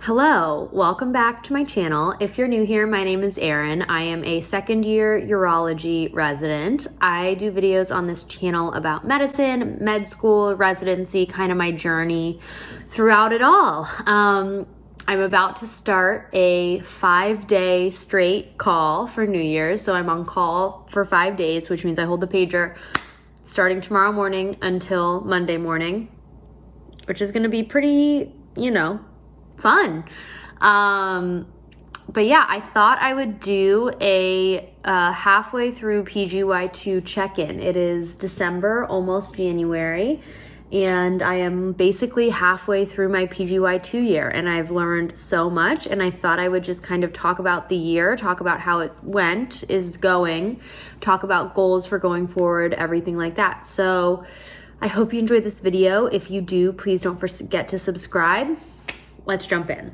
Hello, welcome back to my channel. If you're new here, my name is Erin. I am a second-year urology resident. I do videos on this channel about medicine, med school, residency, kind of my journey throughout it all. I'm about to start a 5-day straight call for New Year's. So I'm on call for 5 days, which means I hold the pager starting tomorrow morning until Monday morning, which is going to be pretty, fun. But yeah, I thought I would do a halfway through PGY2 check-in. It is December, almost January, and I am basically halfway through my PGY2 year, and I've learned so much, and I thought I would just kind of talk about the year, talk about how it went, is going, talk about goals for going forward, everything like that. So I hope you enjoyed this video. If you do, please don't forget to subscribe. Let's jump in.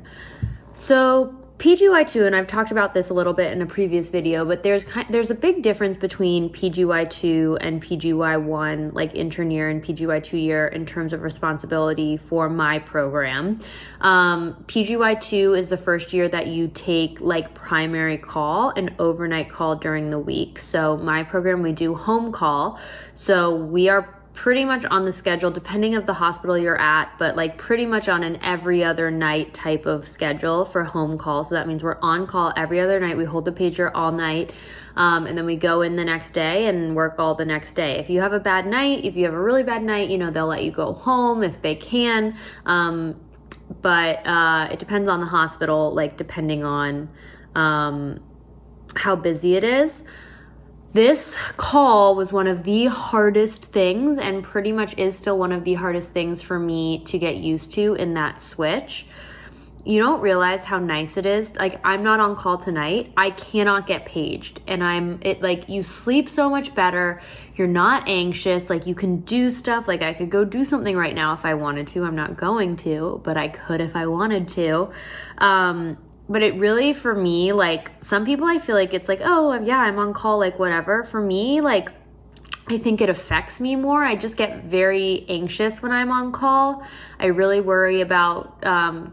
So PGY2, and I've talked about this a little bit in a previous video, but there's a big difference between PGY2 and PGY1, like intern year and PGY2 year, in terms of responsibility for my program. PGY2 is the first year that you take like primary call and overnight call during the week. So my program, we do home call. So we are pretty much on the schedule, depending of the hospital you're at, but like pretty much on an every other night type of schedule for home call. So that means we're on call every other night. We hold the pager all night, and then we go in the next day and work all the next day. If you have a bad night, if you have a really bad night, they'll let you go home if they can. But it depends on the hospital, like depending on how busy it is. This call was one of the hardest things, and pretty much is still one of the hardest things for me to get used to in that switch. You don't realize how nice it is. Like, I'm not on call tonight. I cannot get paged, and you sleep so much better. You're not anxious. Like, you can do stuff. Like, I could go do something right now if I wanted to. I'm not going to, but I could if I wanted to. But it really, for me, like, some people, I feel like it's like, oh, yeah, I'm on call, like, whatever. For me, like, I think it affects me more. I just get very anxious when I'm on call. I really worry about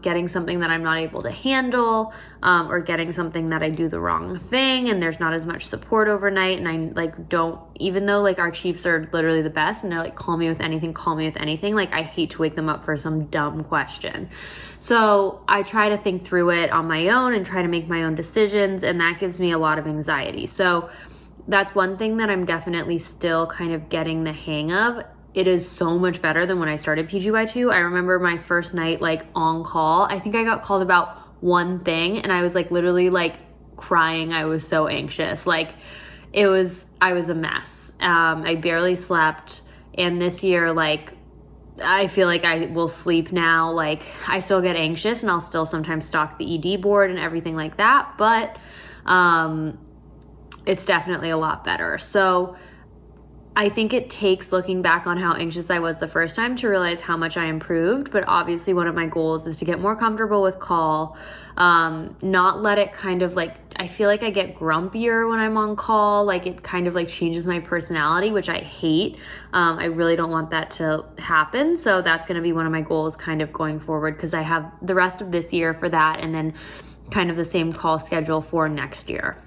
getting something that I'm not able to handle, or getting something that I do the wrong thing and there's not as much support overnight. And I like don't, even though like our chiefs are literally the best and they're like, call me with anything, like I hate to wake them up for some dumb question. So I try to think through it on my own and try to make my own decisions, and that gives me a lot of anxiety. So that's one thing that I'm definitely still kind of getting the hang of. It is so much better than when I started PGY2. I remember my first night like on call, I think I got called about one thing and I was like literally like crying. I was so anxious. Like I was a mess. I barely slept. And this year, like, I feel like I will sleep now. Like, I still get anxious and I'll still sometimes stalk the ED board and everything like that. But it's definitely a lot better. So I think it takes looking back on how anxious I was the first time to realize how much I improved. But obviously one of my goals is to get more comfortable with call, not let it kind of like, I feel like I get grumpier when I'm on call. Like it kind of like changes my personality, which I hate. I really don't want that to happen. So that's going to be one of my goals kind of going forward, because I have the rest of this year for that and then kind of the same call schedule for next year.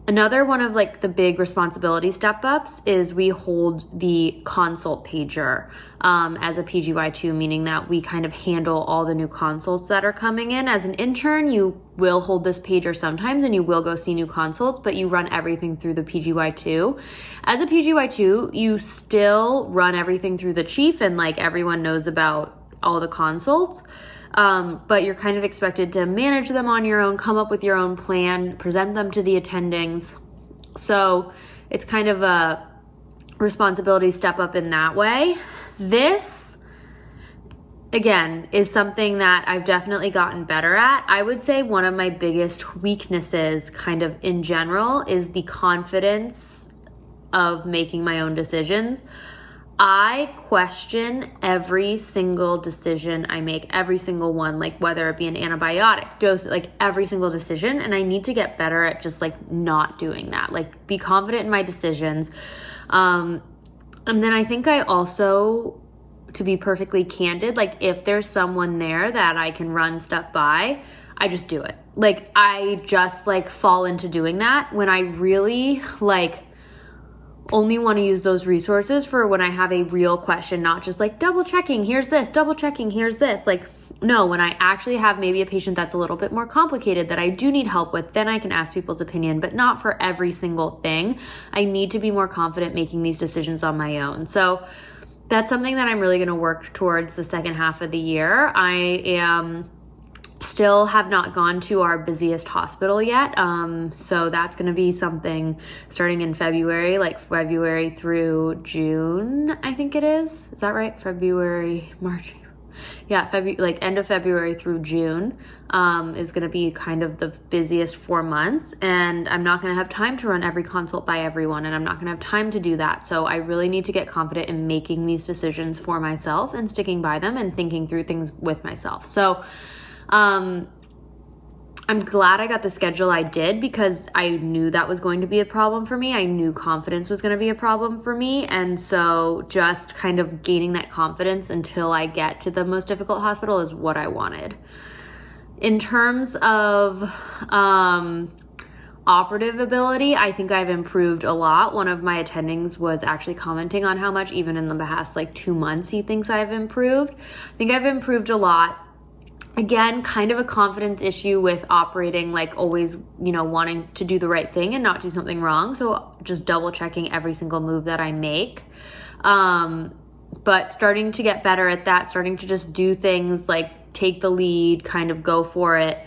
Another one of like the big responsibility step ups is we hold the consult pager as a PGY2, meaning that we kind of handle all the new consults that are coming in. As an intern, you will hold this pager sometimes and you will go see new consults, but you run everything through the PGY2. As a PGY2, you still run everything through the chief and like everyone knows about all the consults. But you're kind of expected to manage them on your own, come up with your own plan, present them to the attendings. So it's kind of a responsibility step up in that way. This, again, is something that I've definitely gotten better at. I would say one of my biggest weaknesses kind of in general is the confidence of making my own decisions. I question every single decision I make, every single one, like whether it be an antibiotic dose, like every single decision. And I need to get better at just like not doing that, like be confident in my decisions. And then I think I also to be perfectly candid, like if there's someone there that I can run stuff by, I just do it. Like I just like fall into doing that when I really like only want to use those resources for when I have a real question, not just like double checking, here's this, double checking, here's this. Like, no, when I actually have maybe a patient that's a little bit more complicated that I do need help with, then I can ask people's opinion, but not for every single thing. I need to be more confident making these decisions on my own. So that's something that I'm really going to work towards the second half of the year. I still have not gone to our busiest hospital yet. So that's going to be something starting in February, like February through June, I think it is. Is that right? February, March. Yeah, like end of February through June is going to be kind of the busiest 4 months, and I'm not going to have time to run every consult by everyone, and I'm not going to have time to do that. So I really need to get confident in making these decisions for myself and sticking by them and thinking through things with myself. So I'm glad I got the schedule I did because I knew that was going to be a problem for me. I knew confidence was going to be a problem for me. And so just kind of gaining that confidence until I get to the most difficult hospital is what I wanted. In terms of operative ability, I think I've improved a lot. One of my attendings was actually commenting on how much, even in the past like 2 months, he thinks I've improved. I think I've improved a lot. Again, kind of a confidence issue with operating, like always, wanting to do the right thing and not do something wrong. So just double checking every single move that I make. But starting to get better at that, starting to just do things like take the lead, kind of go for it,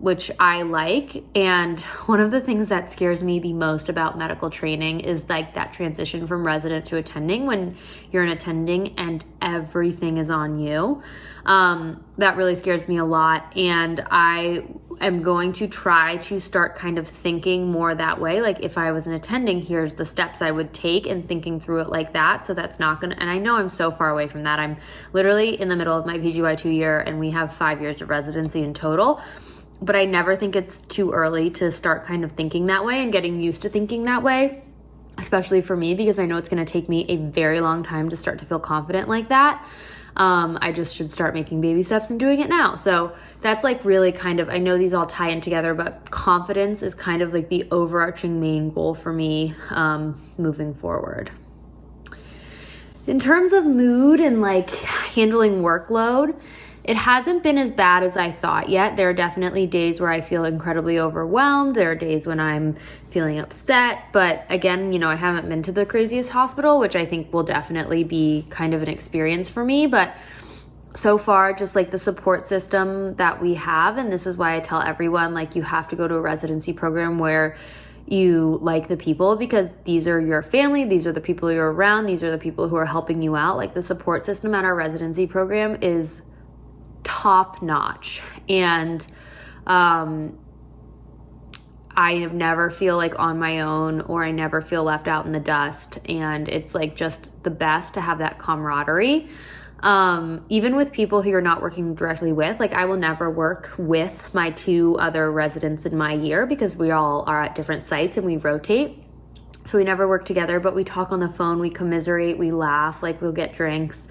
which I like. And one of the things that scares me the most about medical training is like that transition from resident to attending when you're an attending and everything is on you. That really scares me a lot. And I am going to try to start kind of thinking more that way. Like if I was an attending, here's the steps I would take and thinking through it like that. So that's not gonna, and I know I'm so far away from that. I'm literally in the middle of my PGY2 year and we have 5 years of residency in total. But I never think it's too early to start kind of thinking that way and getting used to thinking that way, especially for me, because I know it's going to take me a very long time to start to feel confident like that. I just should start making baby steps and doing it now. So that's like really kind of, I know these all tie in together, but confidence is kind of like the overarching main goal for me moving forward. In terms of mood and like handling workload, it hasn't been as bad as I thought yet. There are definitely days where I feel incredibly overwhelmed. There are days when I'm feeling upset. But again, I haven't been to the craziest hospital, which I think will definitely be kind of an experience for me. But so far, just like the support system that we have, and this is why I tell everyone, like, you have to go to a residency program where you like the people, because these are your family, these are the people you're around, these are the people who are helping you out. Like the support system at our residency program is top notch, and I never feel like on my own, or I never feel left out in the dust, and it's like just the best to have that camaraderie, even with people who you're not working directly with. Like I will never work with my 2 other residents in my year because we all are at different sites and we rotate, so we never work together, but we talk on the phone, we commiserate, we laugh, like we'll get drinks.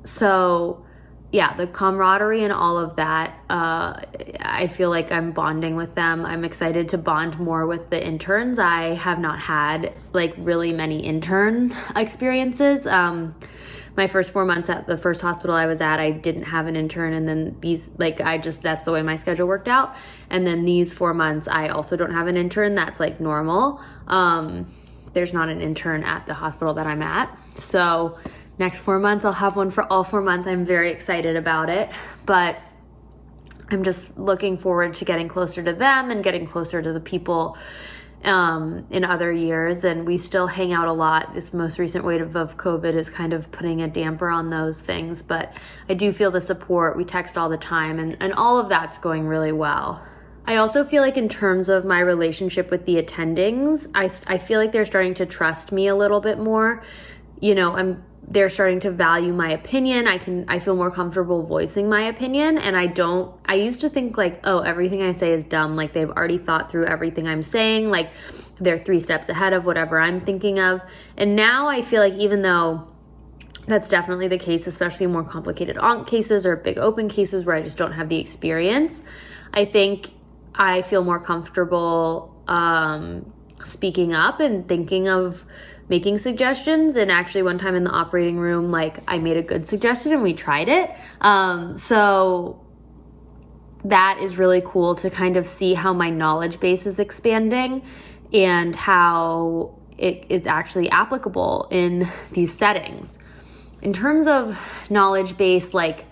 So yeah, the camaraderie and all of that, I feel like I'm bonding with them. I'm excited to bond more with the interns. I have not had like really many intern experiences. My first 4 months at the first hospital I was at, I didn't have an intern. And then that's the way my schedule worked out. And then these 4 months, I also don't have an intern. That's like normal. There's not an intern at the hospital that I'm at. So next 4 months, I'll have one for all 4 months. I'm very excited about it, but I'm just looking forward to getting closer to them and getting closer to the people in other years. And we still hang out a lot. This most recent wave of COVID is kind of putting a damper on those things, but I do feel the support. We text all the time, and all of that's going really well. I also feel like in terms of my relationship with the attendings, I feel like they're starting to trust me a little bit more. They're starting to value my opinion. I feel more comfortable voicing my opinion, and I used to think like, oh, everything I say is dumb. Like they've already thought through everything I'm saying. Like they're 3 steps ahead of whatever I'm thinking of. And now I feel like even though that's definitely the case, especially in more complicated onc cases or big open cases where I just don't have the experience. I think I feel more comfortable speaking up and thinking of making suggestions. And actually one time in the operating room, like I made a good suggestion and we tried it. So that is really cool to kind of see how my knowledge base is expanding and how it is actually applicable in these settings. In terms of knowledge base, like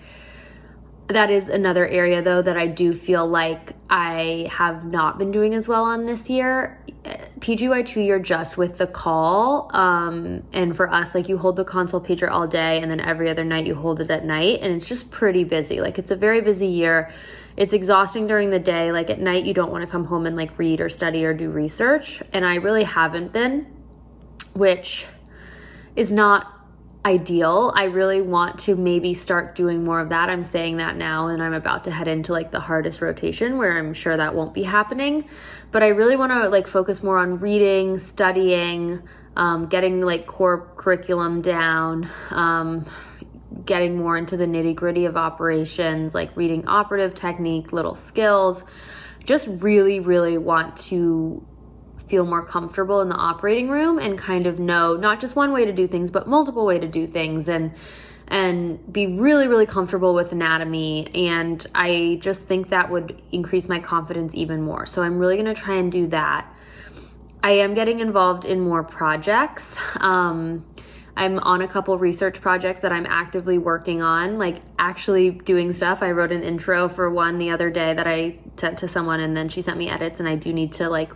that is another area though that I do feel like I have not been doing as well on this year. PGY2, you're just with the call. And for us, like you hold the console pager all day and then every other night you hold it at night, and it's just pretty busy. Like it's a very busy year. It's exhausting during the day. Like at night, you don't want to come home and like read or study or do research. And I really haven't been, which is not ideal. I really want to maybe start doing more of that. I'm saying that now, and I'm about to head into like the hardest rotation where I'm sure that won't be happening. But I really want to like focus more on reading, studying, getting like core curriculum down, getting more into the nitty-gritty of operations, like reading operative technique, little skills. Just really, really want to feel more comfortable in the operating room and kind of know not just one way to do things, but multiple way to do things, and be really, really comfortable with anatomy. And I just think that would increase my confidence even more. So I'm really going to try and do that. I am getting involved in more projects. I'm on a couple research projects that I'm actively working on, like actually doing stuff. I wrote an intro for one the other day that I sent to someone, and then she sent me edits, and I do need to like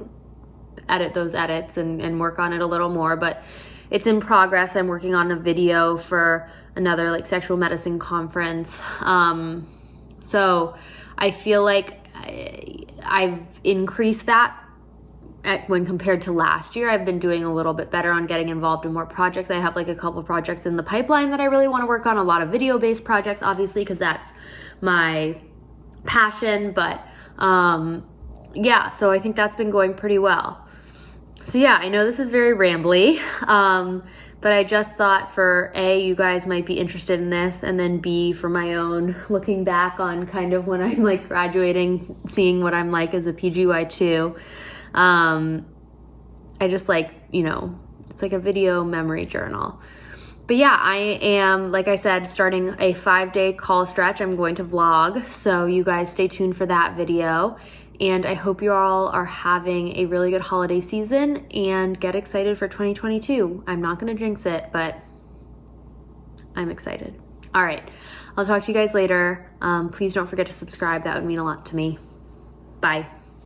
edit those edits and work on it a little more, but it's in progress. I'm working on a video for another like sexual medicine conference. So I feel like I've increased that when compared to last year. I've been doing a little bit better on getting involved in more projects. I have like a couple projects in the pipeline that I really want to work on, a lot of video-based projects, obviously, because that's my passion. But yeah, so I think that's been going pretty well. So yeah, I know this is very rambly, but I just thought for A, you guys might be interested in this, and then B, for my own looking back on kind of when I'm like graduating, seeing what I'm like as a PGY2. I just like, you know, it's like a video memory journal. But yeah, I am, like I said, starting a 5-day call stretch. I'm going to vlog, so you guys stay tuned for that video. And I hope you all are having a really good holiday season and get excited for 2022. I'm not going to jinx it, but I'm excited. All right. I'll talk to you guys later. Please don't forget to subscribe. That would mean a lot to me. Bye.